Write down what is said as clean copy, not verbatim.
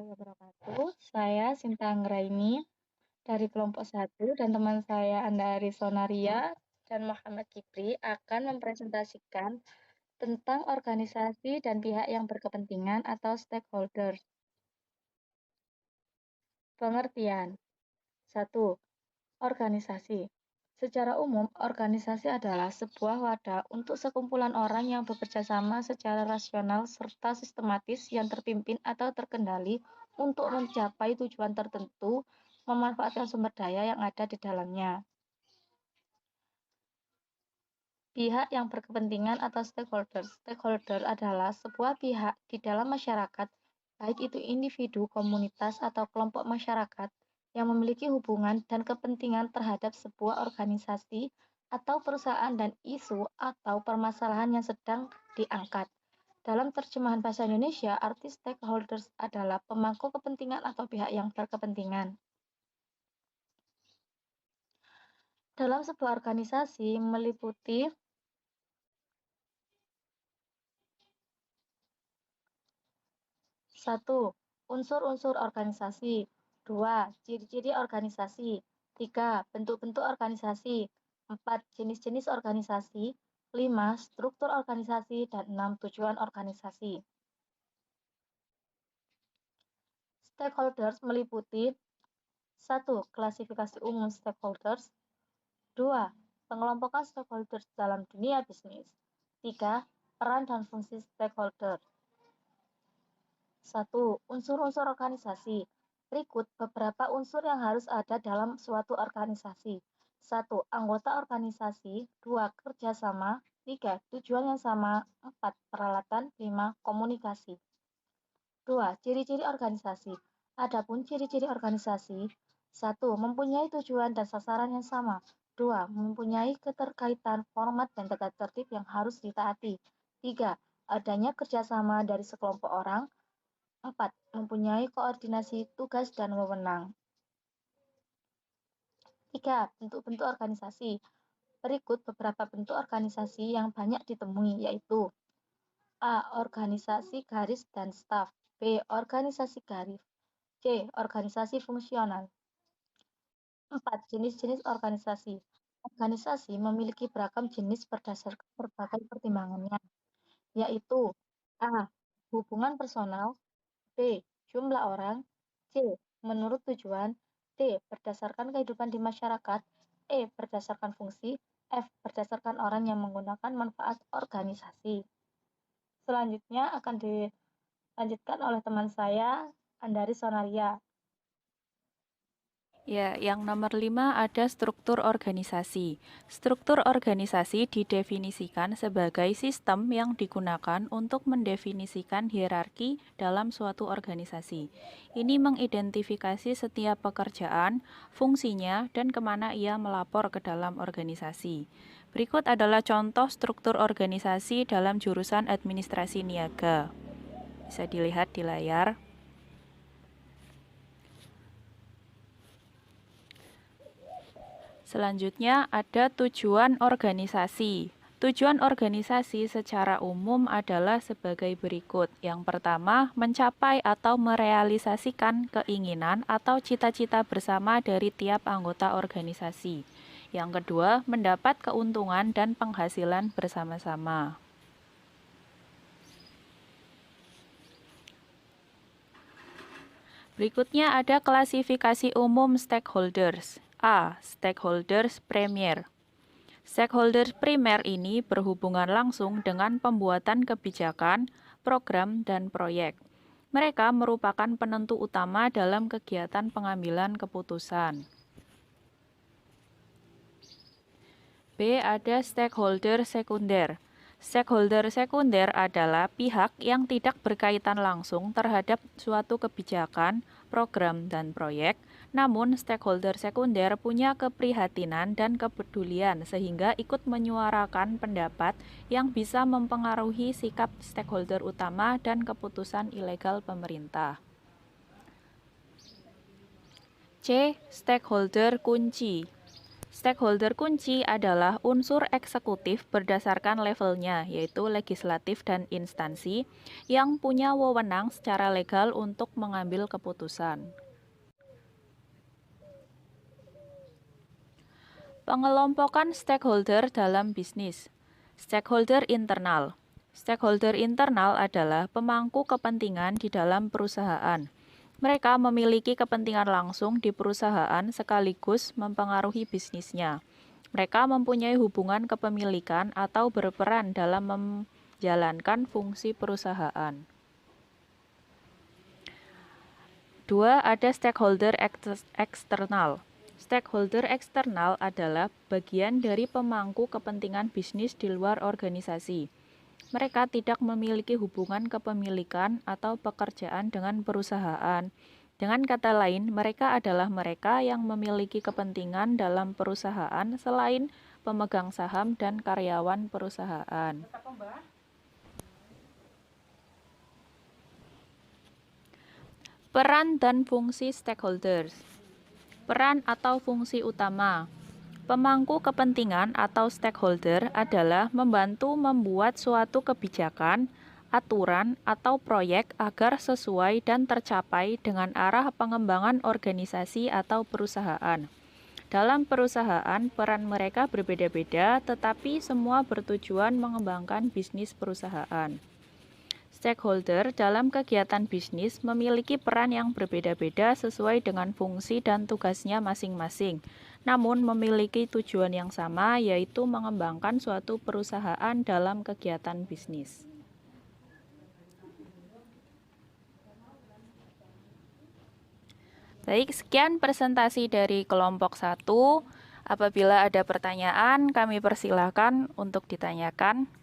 warahmatullahi wabarakatuh. Saya Sinta Anggraini dari kelompok 1 dan teman saya Andari Sonaria dan Muhammad Kipri akan mempresentasikan tentang organisasi dan pihak yang berkepentingan atau stakeholder. Pengertian. 1. Organisasi. Secara umum, organisasi adalah sebuah wadah untuk sekumpulan orang yang bekerja sama secara rasional serta sistematis yang terpimpin atau terkendali untuk mencapai tujuan tertentu, memanfaatkan sumber daya yang ada di dalamnya. Pihak yang berkepentingan atau stakeholder. Stakeholder adalah sebuah pihak di dalam masyarakat, baik itu individu, komunitas, atau kelompok masyarakat yang memiliki hubungan dan kepentingan terhadap sebuah organisasi atau perusahaan dan isu atau permasalahan yang sedang diangkat. Dalam terjemahan bahasa Indonesia, arti stakeholders adalah pemangku kepentingan atau pihak yang berkepentingan. Dalam sebuah organisasi meliputi 1. Unsur-unsur organisasi. 2. Ciri-ciri organisasi. 3. Bentuk-bentuk organisasi. 4. Jenis-jenis organisasi. 5. Struktur organisasi. Dan 6. Tujuan organisasi. Stakeholders meliputi 1. Klasifikasi umum stakeholders. 2. Pengelompokan stakeholders dalam dunia bisnis. 3. Peran dan fungsi stakeholder. 1. Unsur-unsur organisasi. Berikut beberapa unsur yang harus ada dalam suatu organisasi. 1. Anggota organisasi. 2. Kerjasama. 3. Tujuan yang sama. 4. Peralatan. 5. Komunikasi. 2. Ciri-ciri organisasi. Adapun ciri-ciri organisasi. 1. Mempunyai tujuan dan sasaran yang sama. 2. Mempunyai keterkaitan format dan tata tertib yang harus ditaati. 3. Adanya kerjasama dari sekelompok orang. 4. Mempunyai koordinasi tugas dan wewenang. 3. Bentuk-bentuk organisasi. Berikut beberapa bentuk organisasi yang banyak ditemui, yaitu A. Organisasi garis dan staf. B. Organisasi garis. C. Organisasi fungsional. 4. Jenis-jenis organisasi. Organisasi memiliki beragam jenis berdasarkan berbagai pertimbangannya, yaitu A. Hubungan personal. B. Jumlah orang. C. Menurut tujuan. D. Berdasarkan kehidupan di masyarakat. E. Berdasarkan fungsi. F. Berdasarkan orang yang menggunakan manfaat organisasi. Selanjutnya akan dilanjutkan oleh teman saya, Andari Sonaria. Ya, yang nomor 5 ada struktur organisasi. Struktur organisasi didefinisikan sebagai sistem yang digunakan untuk mendefinisikan hierarki dalam suatu organisasi. Ini mengidentifikasi setiap pekerjaan, fungsinya, dan kemana ia melapor ke dalam organisasi. Berikut adalah contoh struktur organisasi dalam jurusan administrasi niaga. Bisa dilihat di layar. Selanjutnya ada tujuan organisasi. Tujuan organisasi secara umum adalah sebagai berikut. Yang pertama, mencapai atau merealisasikan keinginan atau cita-cita bersama dari tiap anggota organisasi. Yang kedua, mendapat keuntungan dan penghasilan bersama-sama. Berikutnya ada klasifikasi umum stakeholders. A. Stakeholders primer. Stakeholders primer ini berhubungan langsung dengan pembuatan kebijakan, program, dan proyek. Mereka merupakan penentu utama dalam kegiatan pengambilan keputusan. B. Ada stakeholder sekunder. Stakeholder sekunder adalah pihak yang tidak berkaitan langsung terhadap suatu kebijakan, program, dan proyek, namun stakeholder sekunder punya keprihatinan dan kepedulian sehingga ikut menyuarakan pendapat yang bisa mempengaruhi sikap stakeholder utama dan keputusan ilegal pemerintah. C. Stakeholder kunci. Stakeholder kunci adalah unsur eksekutif berdasarkan levelnya, yaitu legislatif dan instansi, yang punya wewenang secara legal untuk mengambil keputusan. Pengelompokan stakeholder dalam bisnis. Stakeholder internal. Stakeholder internal adalah pemangku kepentingan di dalam perusahaan. Mereka memiliki kepentingan langsung di perusahaan sekaligus mempengaruhi bisnisnya. Mereka mempunyai hubungan kepemilikan atau berperan dalam menjalankan fungsi perusahaan. 2. Ada stakeholder eksternal. Stakeholder eksternal adalah bagian dari pemangku kepentingan bisnis di luar organisasi. Mereka tidak memiliki hubungan kepemilikan atau pekerjaan dengan perusahaan. Dengan kata lain, mereka adalah mereka yang memiliki kepentingan dalam perusahaan selain pemegang saham dan karyawan perusahaan. Peran dan fungsi stakeholders. Peran atau fungsi utama. Pemangku kepentingan atau stakeholder adalah membantu membuat suatu kebijakan, aturan, atau proyek agar sesuai dan tercapai dengan arah pengembangan organisasi atau perusahaan. Dalam perusahaan, peran mereka berbeda-beda, tetapi semua bertujuan mengembangkan bisnis perusahaan. Stakeholder dalam kegiatan bisnis memiliki peran yang berbeda-beda sesuai dengan fungsi dan tugasnya masing-masing, namun memiliki tujuan yang sama, yaitu mengembangkan suatu perusahaan dalam kegiatan bisnis. Baik, sekian presentasi dari kelompok 1. Apabila ada pertanyaan, kami persilahkan untuk ditanyakan.